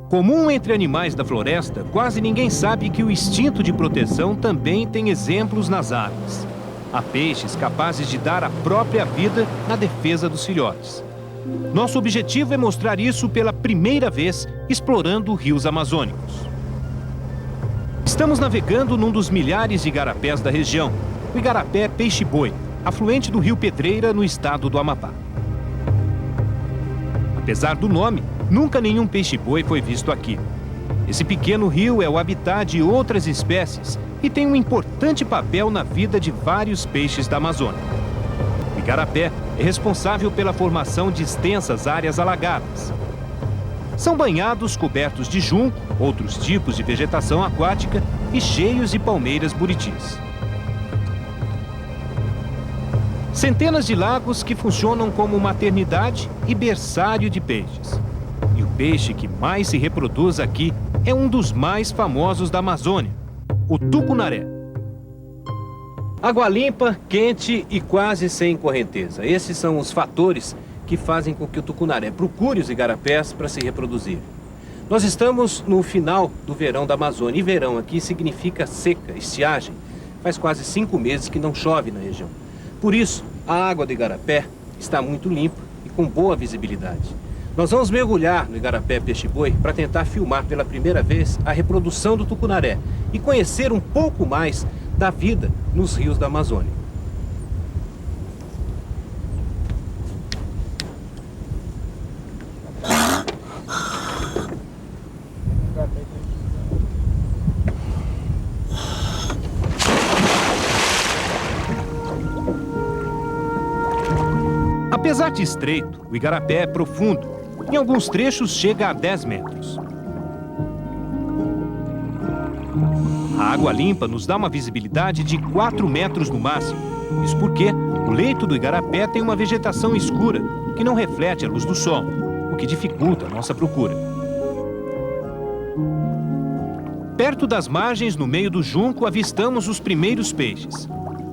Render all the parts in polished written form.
Comum entre animais da floresta, quase ninguém sabe que o instinto de proteção também tem exemplos nas águas. Há peixes capazes de dar a própria vida na defesa dos filhotes. Nosso objetivo é mostrar isso pela primeira vez, explorando rios amazônicos. Estamos navegando num dos milhares de igarapés da região, o Igarapé Peixe-Boi, afluente do rio Pedreira, no estado do Amapá. Apesar do nome, nunca nenhum peixe-boi foi visto aqui. Esse pequeno rio é o habitat de outras espécies e tem um importante papel na vida de vários peixes da Amazônia. O igarapé é responsável pela formação de extensas áreas alagadas. São banhados cobertos de junco, outros tipos de vegetação aquática e cheios de palmeiras buritis. Centenas de lagos que funcionam como maternidade e berçário de peixes. E o peixe que mais se reproduz aqui é um dos mais famosos da Amazônia, o tucunaré. Água limpa, quente e quase sem correnteza. Esses são os fatores que fazem com que o tucunaré procure os igarapés para se reproduzir. Nós estamos no final do verão da Amazônia, e verão aqui significa seca, estiagem. Faz quase 5 meses que não chove na região. Por isso, a água do igarapé está muito limpa e com boa visibilidade. Nós vamos mergulhar no Igarapé Peixe-Boi para tentar filmar pela primeira vez a reprodução do tucunaré e conhecer um pouco mais da vida nos rios da Amazônia. Apesar de estreito, o igarapé é profundo. Em alguns trechos chega a 10 metros. A água limpa nos dá uma visibilidade de 4 metros no máximo. Isso porque o leito do igarapé tem uma vegetação escura que não reflete a luz do sol, o que dificulta a nossa procura. Perto das margens, no meio do junco, avistamos os primeiros peixes.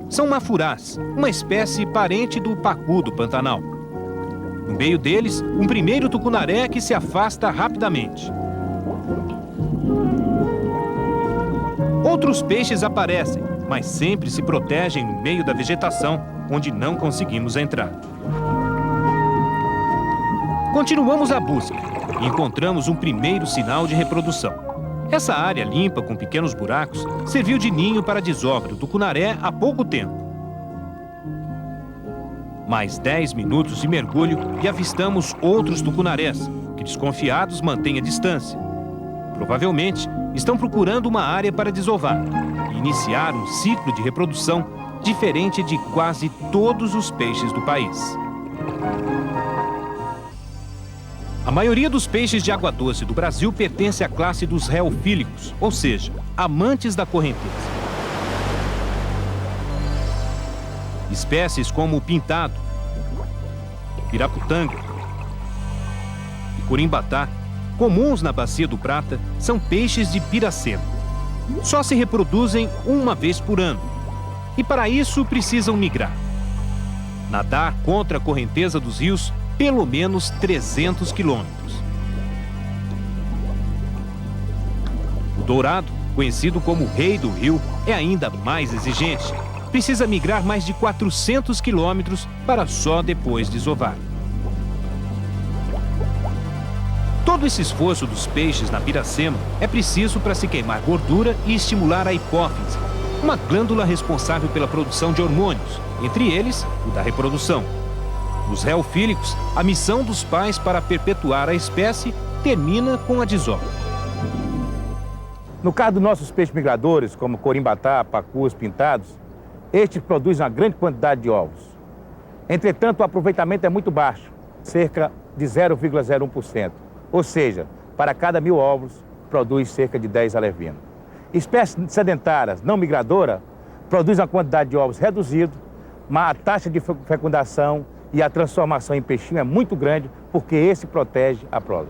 São mafurás, uma espécie parente do pacu do Pantanal. No meio deles, um primeiro tucunaré que se afasta rapidamente. Outros peixes aparecem, mas sempre se protegem no meio da vegetação, onde não conseguimos entrar. Continuamos a busca e encontramos um primeiro sinal de reprodução. Essa área limpa com pequenos buracos serviu de ninho para a desova do tucunaré há pouco tempo. Mais 10 minutos de mergulho e avistamos outros tucunarés, que desconfiados mantêm a distância. Provavelmente estão procurando uma área para desovar e iniciar um ciclo de reprodução diferente de quase todos os peixes do país. A maioria dos peixes de água doce do Brasil pertence à classe dos reofílicos, ou seja, amantes da correnteza. Espécies como o pintado, piraputanga e corimbatá, comuns na Bacia do Prata, são peixes de piracema. Só se reproduzem uma vez por ano e para isso precisam migrar. Nadar contra a correnteza dos rios pelo menos 300 quilômetros. O dourado, conhecido como o rei do rio, é ainda mais exigente. Precisa migrar mais de 400 quilômetros para só depois desovar. Todo esse esforço dos peixes na piracema é preciso para se queimar gordura e estimular a hipófise, uma glândula responsável pela produção de hormônios, entre eles o da reprodução. Nos reofílicos, a missão dos pais para perpetuar a espécie termina com a desova. No caso dos nossos peixes migradores, como corimbatá, pacus, pintados, estes produzem uma grande quantidade de ovos. Entretanto, o aproveitamento é muito baixo, cerca de 0,01%. Ou seja, para cada 1000 ovos, produz cerca de 10 alevinos. Espécies sedentárias, não migradoras, produzem uma quantidade de ovos reduzida, mas a taxa de fecundação e a transformação em peixinho é muito grande, porque esse protege a prole.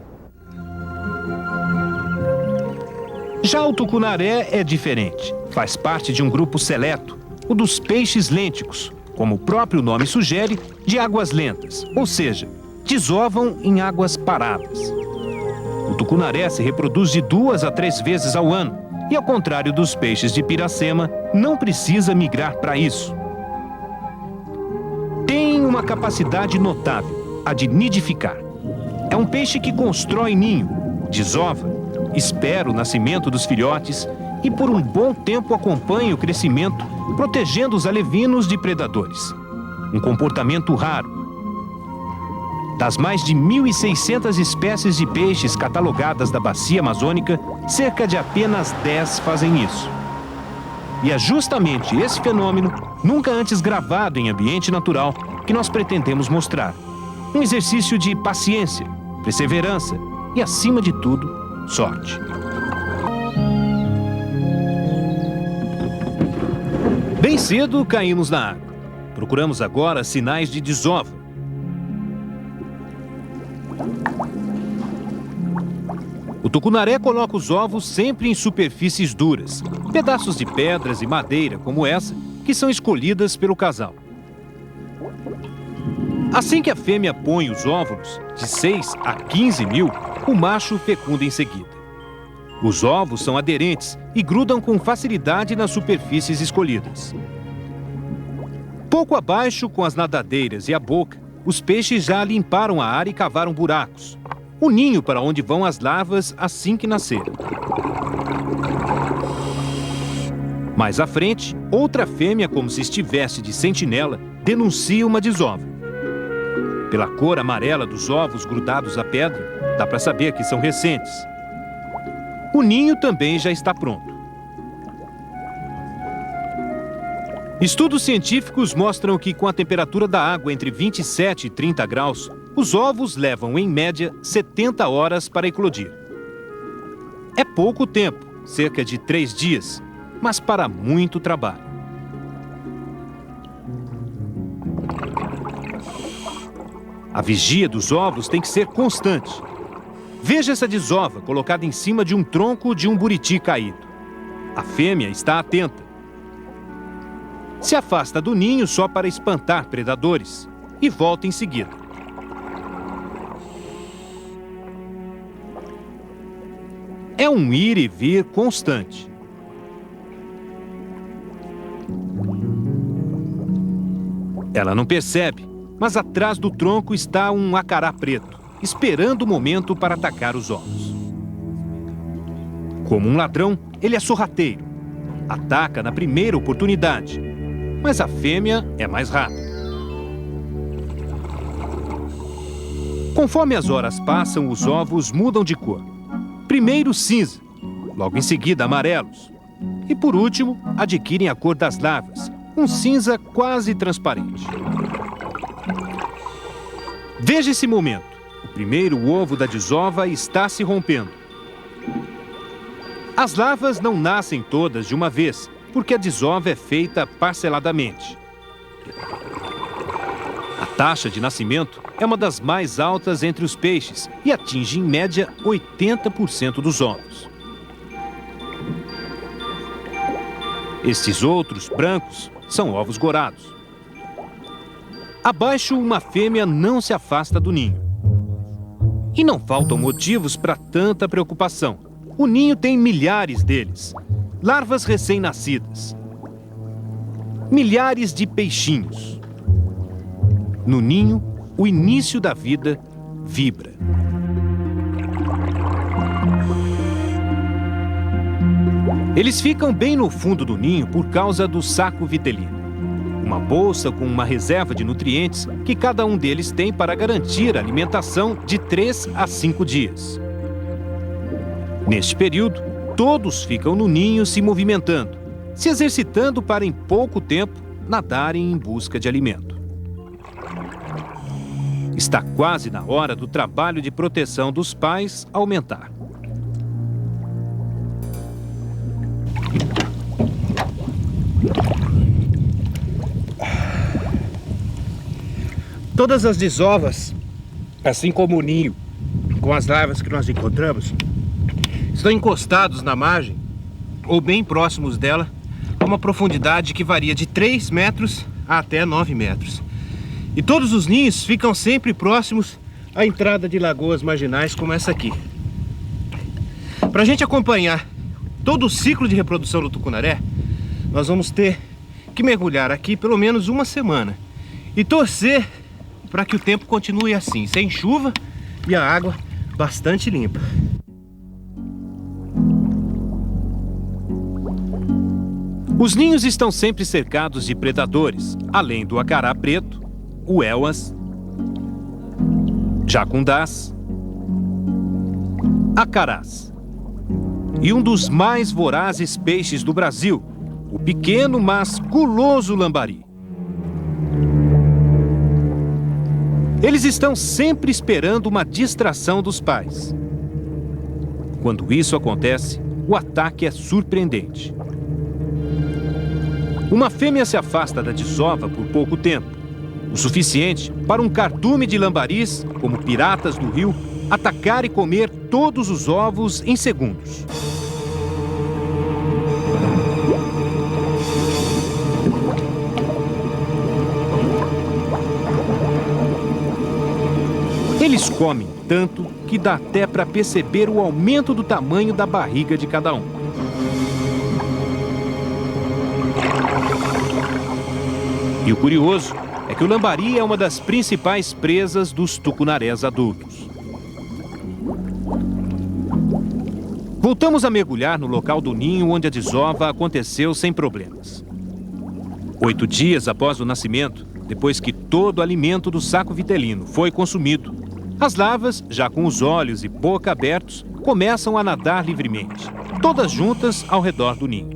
Já o tucunaré é diferente. Faz parte de um grupo seleto, o dos peixes lênticos, como o próprio nome sugere, de águas lentas, ou seja, desovam em águas paradas. O tucunaré se reproduz de 2 a 3 vezes ao ano e, ao contrário dos peixes de Piracema, não precisa migrar para isso. Tem uma capacidade notável, a de nidificar. É um peixe que constrói ninho, desova, espera o nascimento dos filhotes e por um bom tempo acompanha o crescimento, protegendo os alevinos de predadores. Um comportamento raro. Das mais de 1.600 espécies de peixes catalogadas da bacia amazônica, cerca de apenas 10 fazem isso. E é justamente esse fenômeno, nunca antes gravado em ambiente natural, que nós pretendemos mostrar. Um exercício de paciência, perseverança e, acima de tudo, sorte. Bem cedo caímos na água. Procuramos agora sinais de desova. O tucunaré coloca os ovos sempre em superfícies duras, pedaços de pedras e madeira como essa, que são escolhidas pelo casal. Assim que a fêmea põe os óvulos, de 6 a 15 mil, o macho fecunda em seguida. Os ovos são aderentes e grudam com facilidade nas superfícies escolhidas. Pouco abaixo, com as nadadeiras e a boca, os peixes já limparam a área e cavaram buracos. O ninho para onde vão as larvas assim que nascerem. Mais à frente, outra fêmea, como se estivesse de sentinela, denuncia uma desova. Pela cor amarela dos ovos grudados à pedra, dá para saber que são recentes. O ninho também já está pronto. Estudos científicos mostram que, com a temperatura da água entre 27 e 30 graus, os ovos levam, em média, 70 horas para eclodir. É pouco tempo, cerca de 3 dias, mas para muito trabalho. A vigia dos ovos tem que ser constante. Veja essa desova colocada em cima de um tronco de um buriti caído. A fêmea está atenta. Se afasta do ninho só para espantar predadores e volta em seguida. É um ir e vir constante. Ela não percebe, mas atrás do tronco está um acará preto, esperando o momento para atacar os ovos. Como um ladrão, ele é sorrateiro. Ataca na primeira oportunidade, mas a fêmea é mais rápida. Conforme as horas passam, os ovos mudam de cor. Primeiro cinza, logo em seguida amarelos. E por último, adquirem a cor das larvas, um cinza quase transparente. Veja esse momento. O primeiro ovo da desova está se rompendo. As larvas não nascem todas de uma vez, porque a desova é feita parceladamente. A taxa de nascimento é uma das mais altas entre os peixes e atinge, em média, 80% dos ovos. Estes outros, brancos, são ovos gorados. Abaixo, uma fêmea não se afasta do ninho. E não faltam motivos para tanta preocupação. O ninho tem milhares deles, larvas recém-nascidas. Milhares de peixinhos. No ninho, o início da vida vibra. Eles ficam bem no fundo do ninho por causa do saco vitelino. Uma bolsa com uma reserva de nutrientes que cada um deles tem para garantir a alimentação de 3 a 5 dias. Neste período, todos ficam no ninho se movimentando, se exercitando para, em pouco tempo, nadarem em busca de alimento. Está quase na hora do trabalho de proteção dos pais aumentar. Todas as desovas, assim como o ninho, com as larvas que nós encontramos, estão encostados na margem ou bem próximos dela, a uma profundidade que varia de 3 metros a até 9 metros. E todos os ninhos ficam sempre próximos à entrada de lagoas marginais como essa aqui. Para a gente acompanhar todo o ciclo de reprodução do tucunaré, nós vamos ter que mergulhar aqui pelo menos uma semana e torcer para que o tempo continue assim, sem chuva e a água bastante limpa. Os ninhos estão sempre cercados de predadores, além do acará preto, o elmas, jacundás, acarás e um dos mais vorazes peixes do Brasil, o pequeno, mas guloso lambari. Eles estão sempre esperando uma distração dos pais. Quando isso acontece, o ataque é surpreendente. Uma fêmea se afasta da desova por pouco tempo, o suficiente para um cardume de lambaris, como piratas do rio, atacar e comer todos os ovos em segundos. Eles comem tanto que dá até para perceber o aumento do tamanho da barriga de cada um. E o curioso é que o lambari é uma das principais presas dos tucunarés adultos. Voltamos a mergulhar no local do ninho onde a desova aconteceu sem problemas. 8 dias após o nascimento, depois que todo o alimento do saco vitelino foi consumido, as larvas, já com os olhos e boca abertos, começam a nadar livremente, todas juntas ao redor do ninho.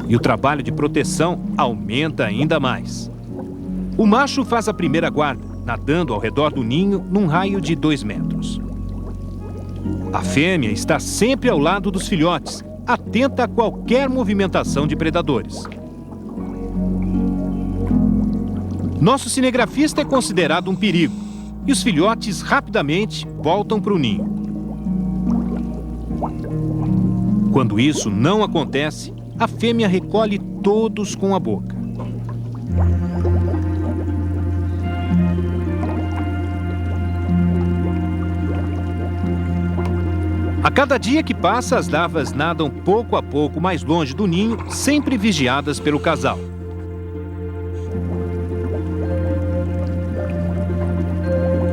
E o trabalho de proteção aumenta ainda mais. O macho faz a primeira guarda, nadando ao redor do ninho num raio de 2 metros. A fêmea está sempre ao lado dos filhotes, atenta a qualquer movimentação de predadores. Nosso cinegrafista é considerado um perigo, e os filhotes rapidamente voltam para o ninho. Quando isso não acontece, a fêmea recolhe todos com a boca. A cada dia que passa, as larvas nadam pouco a pouco mais longe do ninho, sempre vigiadas pelo casal.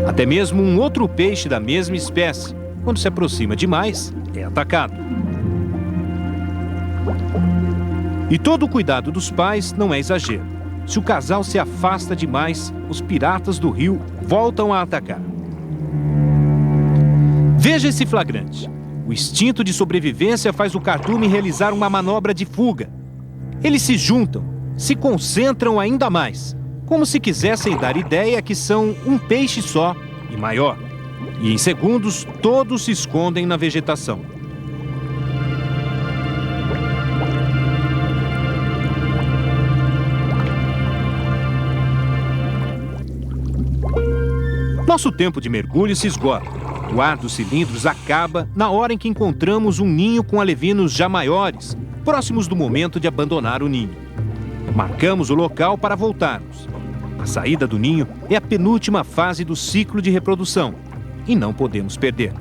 Até mesmo um outro peixe da mesma espécie, quando se aproxima demais, é atacado. E todo o cuidado dos pais não é exagero. Se o casal se afasta demais, os piratas do rio voltam a atacar. Veja esse flagrante. O instinto de sobrevivência faz o cardume realizar uma manobra de fuga. Eles se juntam, se concentram ainda mais, como se quisessem dar ideia que são um peixe só e maior. E em segundos, todos se escondem na vegetação. Nosso tempo de mergulho se esgota. O ar dos cilindros acaba na hora em que encontramos um ninho com alevinos já maiores, próximos do momento de abandonar o ninho. Marcamos o local para voltarmos. A saída do ninho é a penúltima fase do ciclo de reprodução e não podemos perder.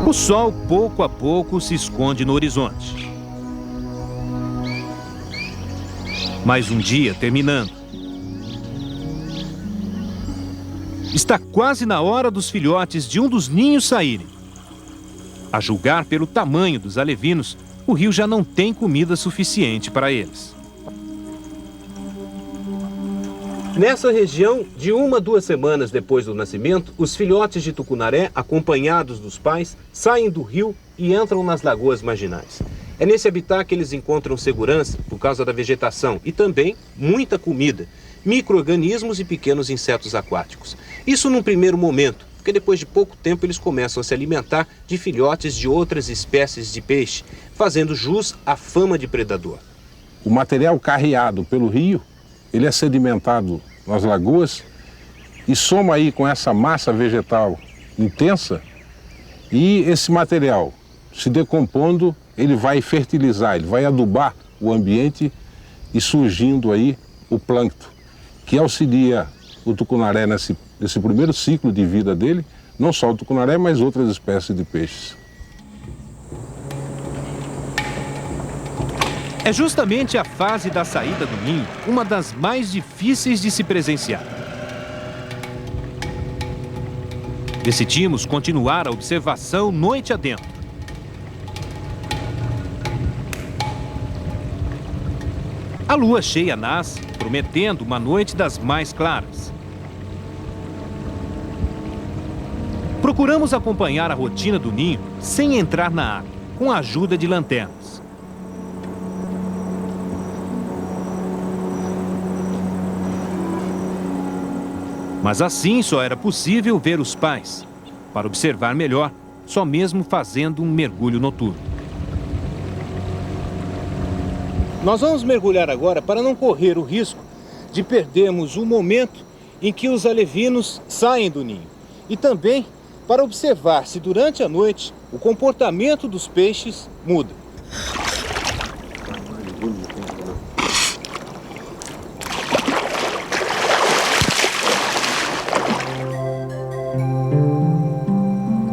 O sol, pouco a pouco, se esconde no horizonte. Mais um dia terminando. Está quase na hora dos filhotes de um dos ninhos saírem. A julgar pelo tamanho dos alevinos, o rio já não tem comida suficiente para eles. Nessa região, de 1 a 2 semanas depois do nascimento, os filhotes de tucunaré, acompanhados dos pais, saem do rio e entram nas lagoas marginais. É nesse habitat que eles encontram segurança por causa da vegetação e também muita comida, micro-organismos e pequenos insetos aquáticos. Isso num primeiro momento, porque depois de pouco tempo eles começam a se alimentar de filhotes de outras espécies de peixe, fazendo jus à fama de predador. O material carreado pelo rio, ele é sedimentado nas lagoas e soma aí com essa massa vegetal intensa, E esse material, se decompondo, ele vai fertilizar, ele vai adubar o ambiente e surgindo aí o plâncton, que auxilia o tucunaré nesse primeiro ciclo de vida dele, não só o tucunaré, mas outras espécies de peixes. É justamente a fase da saída do ninho uma das mais difíceis de se presenciar. Decidimos continuar a observação noite adentro. A lua cheia nasce, prometendo uma noite das mais claras. Procuramos acompanhar a rotina do ninho sem entrar na água, com a ajuda de lanternas. Mas assim só era possível ver os pais. Para observar melhor, só mesmo fazendo um mergulho noturno. Nós vamos mergulhar agora para não correr o risco de perdermos o momento em que os alevinos saem do ninho. E também para observar se durante a noite o comportamento dos peixes muda.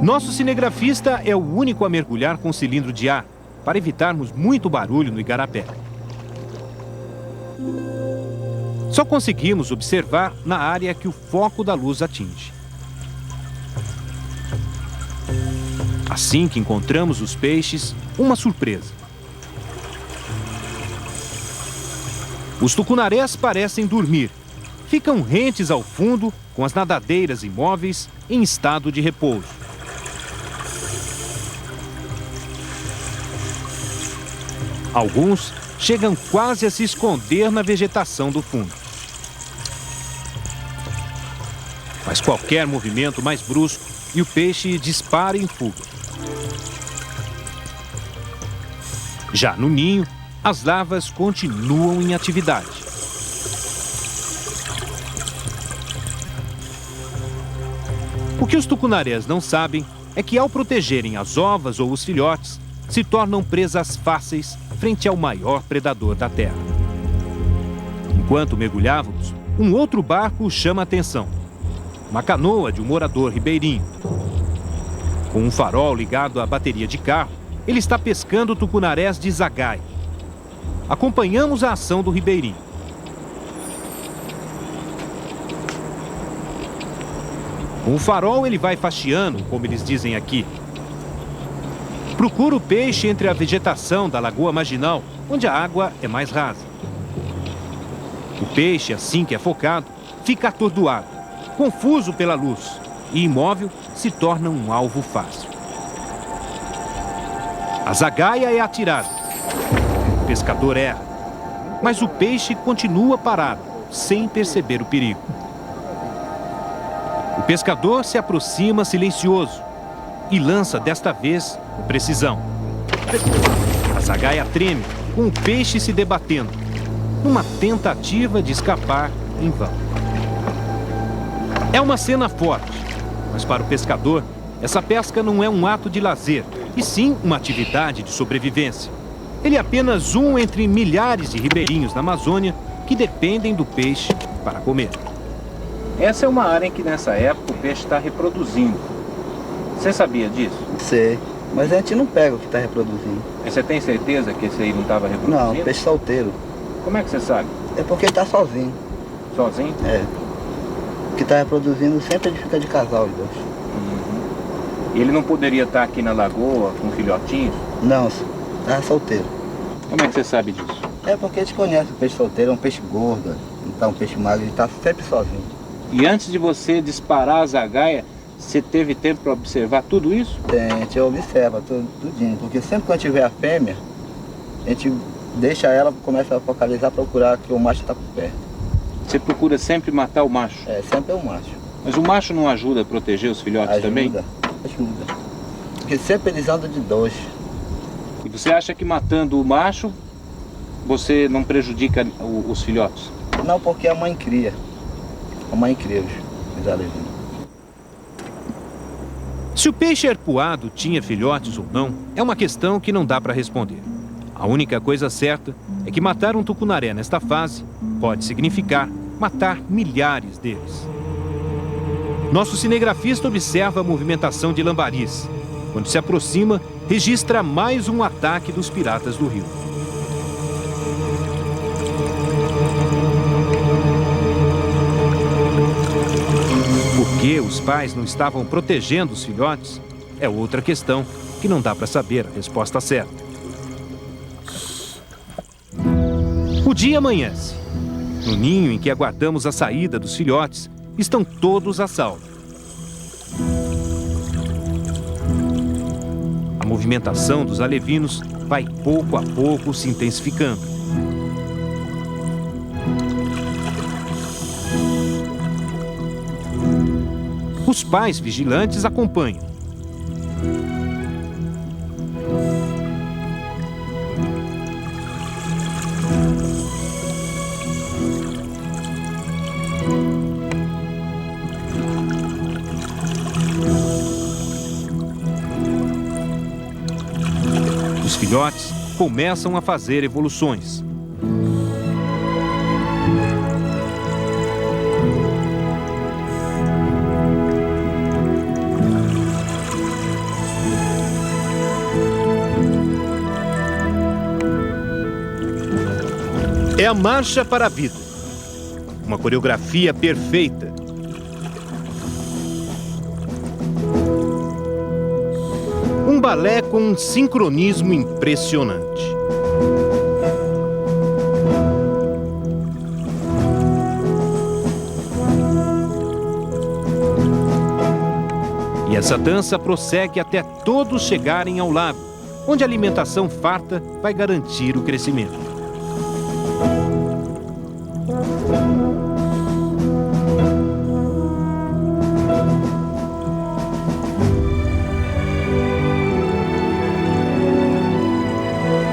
Nosso cinegrafista é o único a mergulhar com cilindro de ar, para evitarmos muito barulho no igarapé. Só conseguimos observar na área que o foco da luz atinge. Assim que encontramos os peixes, uma surpresa. Os tucunarés parecem dormir. Ficam rentes ao fundo, com as nadadeiras imóveis em estado de repouso. Alguns chegam quase a se esconder na vegetação do fundo. Mas qualquer movimento mais brusco e o peixe dispara em fuga. Já no ninho, as larvas continuam em atividade. O que os tucunarés não sabem é que ao protegerem as ovas ou os filhotes, se tornam presas fáceis frente ao maior predador da terra. Enquanto mergulhávamos, um outro barco chama a atenção. Uma canoa de um morador ribeirinho. Com um farol ligado à bateria de carro, ele está pescando tucunarés de zagaia. Acompanhamos a ação do ribeirinho. Com o farol ele vai faxeando, como eles dizem aqui. Procura o peixe entre a vegetação da lagoa marginal, onde a água é mais rasa. O peixe, assim que é focado, fica atordoado, confuso pela luz e imóvel, se torna um alvo fácil. A zagaia é atirada. O pescador erra, mas o peixe continua parado, sem perceber o perigo. O pescador se aproxima silencioso e lança desta vez com precisão. A zagaia treme, com o peixe se debatendo, numa tentativa de escapar em vão. É uma cena forte, mas para o pescador, essa pesca não é um ato de lazer, e sim uma atividade de sobrevivência. Ele é apenas um entre milhares de ribeirinhos na Amazônia que dependem do peixe para comer. Essa é uma área em que nessa época o peixe está reproduzindo. Você sabia disso? Sei, mas a gente não pega o que está reproduzindo. E você tem certeza que esse aí não estava reproduzindo? Não, peixe solteiro. Como é que você sabe? É porque ele está sozinho. Sozinho? É. O que está reproduzindo sempre ele fica de casal, os dois. E ele não poderia estar aqui na lagoa com filhotinhos? Não, está solteiro. Como é que você sabe disso? É porque a gente conhece o peixe solteiro, é um peixe gordo, não está um peixe magro, ele está sempre sozinho. E antes de você disparar a zagaia, você teve tempo para observar tudo isso? Tem, a gente observa tudinho, porque sempre quando tiver a fêmea, a gente deixa ela, começa a focalizar, procurar que o macho está por perto. Você procura sempre matar o macho? É, sempre é o macho. Mas o macho não ajuda a proteger os filhotes também? Ajuda. Porque sempre eles andam de dois. E você acha que matando o macho, você não prejudica os filhotes? Não, porque a mãe cria. A mãe cria os alevinos. Se o peixe arpoado tinha filhotes ou não, é uma questão que não dá para responder. A única coisa certa é que matar um tucunaré nesta fase pode significar matar milhares deles. Nosso cinegrafista observa a movimentação de lambaris. Quando se aproxima, registra mais um ataque dos piratas do rio. Por que os pais não estavam protegendo os filhotes é outra questão que não dá para saber a resposta certa. O dia amanhece. No ninho em que aguardamos a saída dos filhotes, estão todos a salvo. A movimentação dos alevinos vai pouco a pouco se intensificando. Os pais vigilantes acompanham. Os filhotes começam a fazer evoluções. É a marcha para a vida. Uma coreografia perfeita. Um balé com um sincronismo impressionante. E essa dança prossegue até todos chegarem ao lago, onde a alimentação farta vai garantir o crescimento.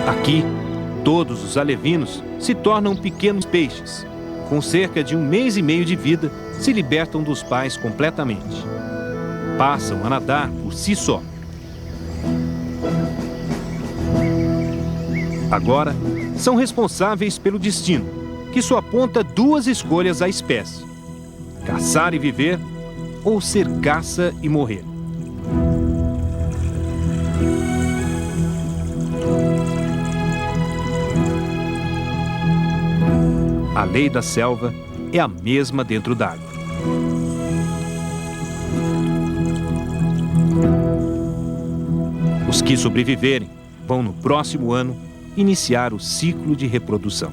Aqui, todos os alevinos se tornam pequenos peixes. Com cerca de 1 mês e meio de vida, se libertam dos pais completamente. Passam a nadar por si só. Agora, são responsáveis pelo destino, que só aponta 2 escolhas à espécie: caçar e viver ou ser caça e morrer. A lei da selva é a mesma dentro d'água. Os que sobreviverem vão, no próximo ano, iniciar o ciclo de reprodução.